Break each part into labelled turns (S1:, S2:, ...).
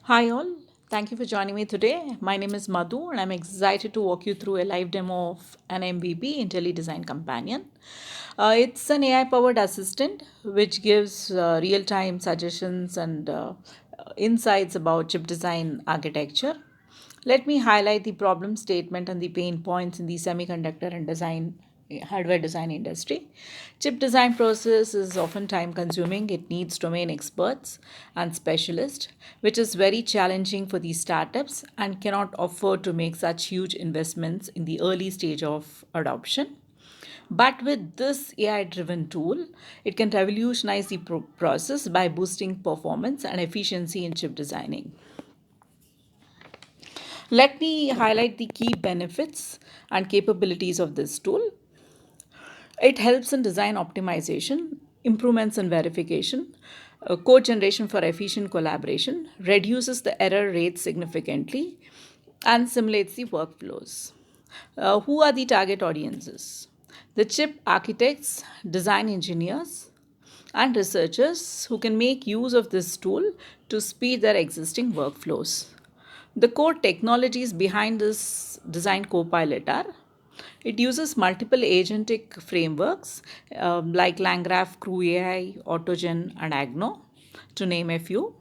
S1: Hi all, thank you for joining me today. My name is Madhu and I'm excited to walk you through a live demo of an MVP Intelli Design Companion. It's an AI powered assistant which gives real time suggestions and insights about chip design architecture. Let me highlight the problem statement and the pain points in the semiconductor and design hardware design industry. Chip design process is often time consuming. It needs domain experts and specialists, which is very challenging for these startups and cannot afford to make such huge investments in the early stage of adoption. But with this AI driven tool, it can revolutionize the process by boosting performance and efficiency in chip designing. Let me highlight the key benefits and capabilities of this tool. It helps in design optimization, improvements in verification, code generation for efficient collaboration, reduces the error rate significantly, and simulates the workflows. Who are the target audiences? The chip architects, design engineers, and researchers who can make use of this tool to speed their existing workflows. The core technologies behind this design copilot are it uses multiple agentic frameworks like LangGraph, Crew AI, Autogen, and Agno, to name a few.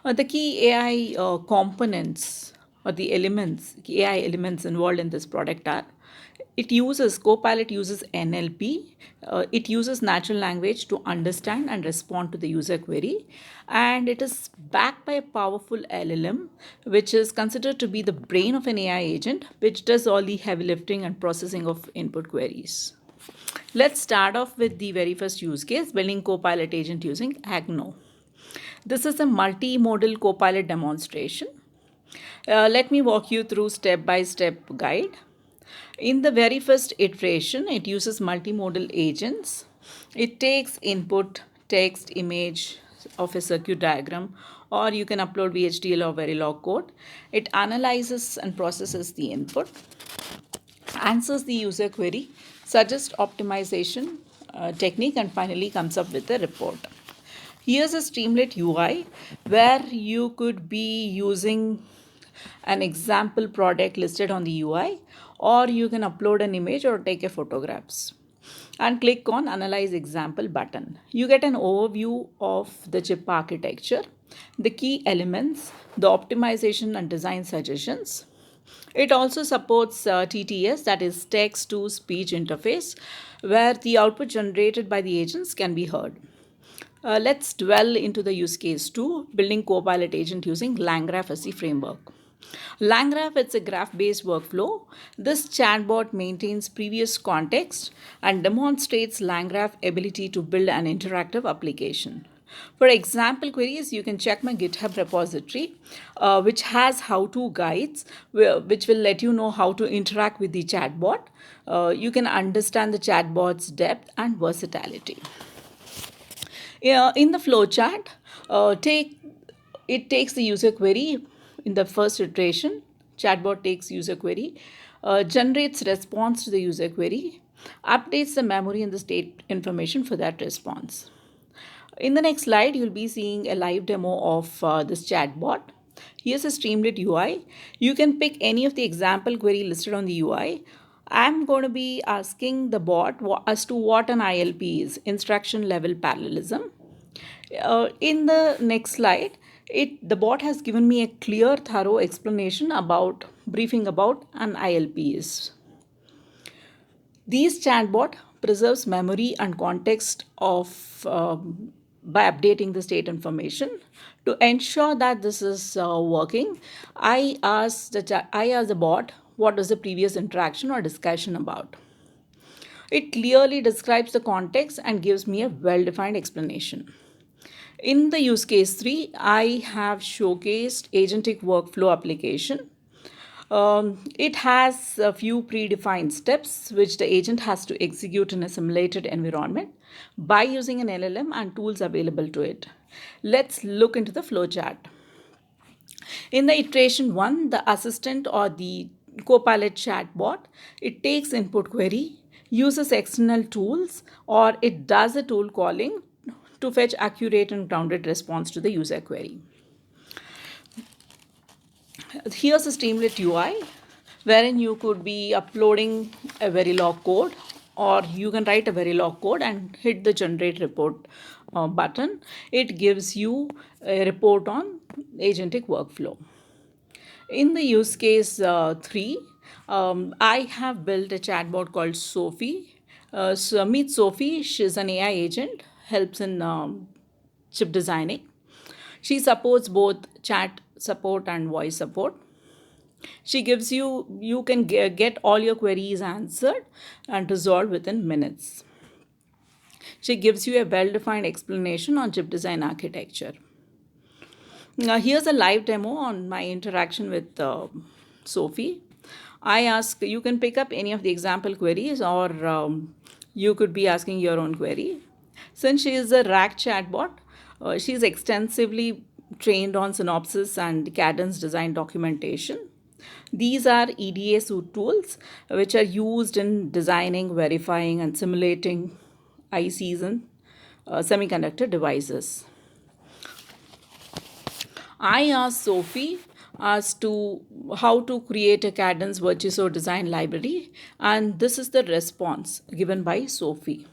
S1: The key AI components or the elements, AI elements involved in this product are Copilot uses NLP, it uses natural language to understand and respond to the user query, and it is backed by a powerful LLM, which is considered to be the brain of an AI agent, which does all the heavy lifting and processing of input queries. Let's start off with the very first use case building Copilot agent using Agno. This is a multimodal Copilot demonstration. Let me walk you through step by step guide. In the very first iteration, it uses multimodal agents. It takes input, text, image of a circuit diagram, or you can upload VHDL or Verilog code. It analyzes and processes the input, answers the user query, suggests optimization technique, and finally comes up with a report. Here's a Streamlit UI where you could be using an example product listed on the UI, or you can upload an image or take a photographs and click on Analyze Example button. You get an overview of the chip architecture, the key elements, the optimization and design suggestions. It also supports TTS, that is text to speech interface, where the output generated by the agents can be heard. Let's dwell into the use case 2, building Copilot agent using LangGraph as the framework. LangGraph, it's a graph-based workflow. This chatbot maintains previous context and demonstrates LangGraph ability to build an interactive application. For example queries, you can check my GitHub repository, which has how-to guides, which will let you know how to interact with the chatbot. You can understand the chatbot's depth and versatility. In the flowchart, it takes the user query in the first iteration. Chatbot takes user query, generates response to the user query, updates the memory and the state information for that response. In the next slide, you'll be seeing a live demo of this chatbot. Here's a Streamlit UI. You can pick any of the example query listed on the UI. I'm going to be asking the bot as to what an ILP is, instruction level parallelism. In the next slide, the bot has given me a clear, thorough explanation about briefing about an ILP is. These chatbot preserves memory and context of by updating the state information. To ensure that this is working, I asked the bot what was the previous interaction or discussion about. It clearly describes the context and gives me a well-defined explanation. In the use case 3, I have showcased agentic workflow application. It has a few predefined steps which the agent has to execute in a simulated environment by using an LLM and tools available to it. Let's look into the flowchart. In the iteration 1, the assistant or the Copilot chatbot, it takes input query, uses external tools, or it does a tool calling to fetch accurate and grounded response to the user query. Here's a Streamlit UI wherein you could be uploading a Verilog code, or you can write a Verilog code and hit the generate report button. It gives you a report on agentic workflow. In the use case 3, I have built a chatbot called Sophie. So meet Sophie. She's an AI agent, helps in chip designing. She supports both chat support and voice support. She gives you can get all your queries answered and resolved within minutes. She gives you a well-defined explanation on chip design architecture. Now, here's a live demo on my interaction with Sophie. I ask, you can pick up any of the example queries, or you could be asking your own query. Since she is a RAG chatbot, she is extensively trained on synopsis and cadence design documentation. These are EDA suite tools which are used in designing, verifying, and simulating ICs and semiconductor devices. I asked Sophie as to how to create a cadence virtuoso design library, and this is the response given by Sophie.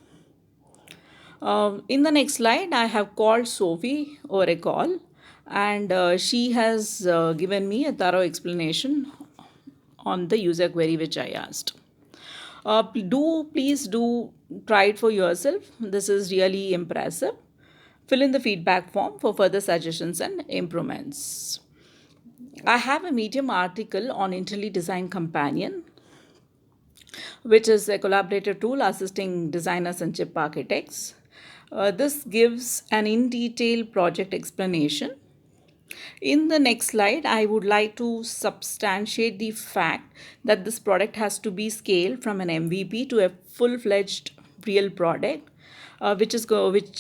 S1: In the next slide, I have called Sophie over a call, and she has given me a thorough explanation on the user query which I asked. Please do try it for yourself. This is really impressive. Fill in the feedback form for further suggestions and improvements. I have a Medium article on Intelli Design Companion, which is a collaborative tool assisting designers and chip architects. This gives an in-detail project explanation. In the next slide, I would like to substantiate the fact that this product has to be scaled from an MVP to a full-fledged real product, which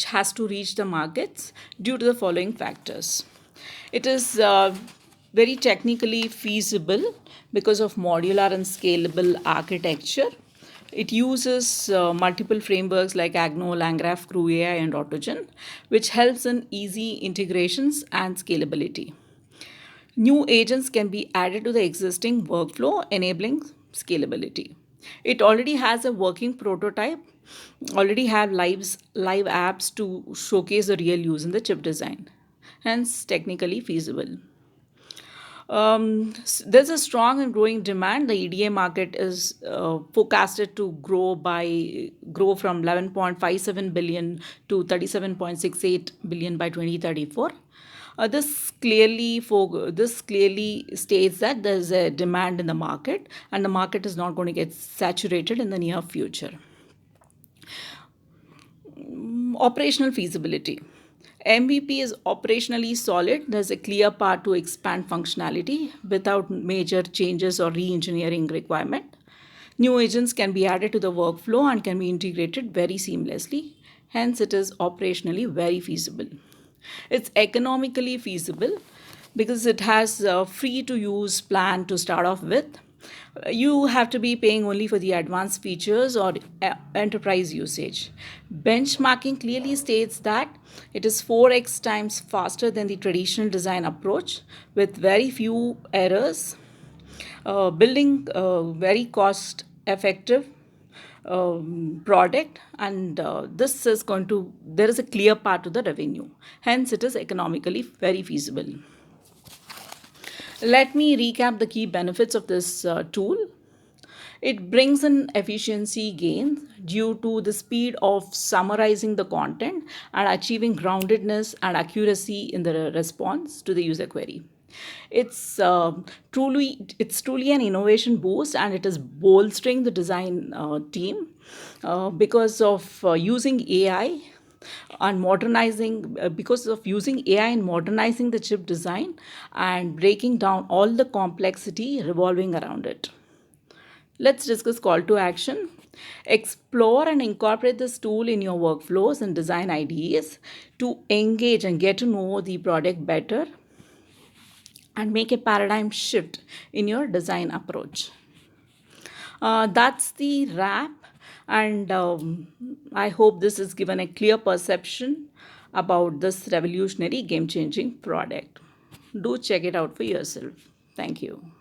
S1: has to reach the markets due to the following factors. It is very technically feasible because of modular and scalable architecture. It uses multiple frameworks like Agno, LangGraph, CrewAI, and Autogen, which helps in easy integrations and scalability. New agents can be added to the existing workflow, enabling scalability. It already has a working prototype, already have live apps to showcase the real use in the chip design, hence technically feasible. There's a strong and growing demand. The EDA market is forecasted to grow from 11.57 billion to 37.68 billion by 2034. This clearly states that there's a demand in the market, and the market is not going to get saturated in the near future. Operational feasibility. MVP is operationally solid. There's a clear path to expand functionality without major changes or re-engineering requirement. New agents can be added to the workflow and can be integrated very seamlessly. Hence, it is operationally very feasible. It's economically feasible because it has a free-to-use plan to start off with. You have to be paying only for the advanced features or enterprise usage. Benchmarking clearly states that it is 4x times faster than the traditional design approach with very few errors, building a very cost effective product, and there is a clear path to the revenue. Hence, it is economically very feasible. Let me recap the key benefits of this tool. It brings in efficiency gains due to the speed of summarizing the content and achieving groundedness and accuracy in the response to the user query. It's truly an innovation boost, and it is bolstering the design team because of using AI and modernizing because of using AI and modernizing the chip design and breaking down all the complexity revolving around it. Let's discuss call to action. Explore and incorporate this tool in your workflows and design ideas to engage and get to know the product better and make a paradigm shift in your design approach. That's the wrap, and I hope this has given a clear perception about this revolutionary game changing product. Do check it out for yourself. Thank you.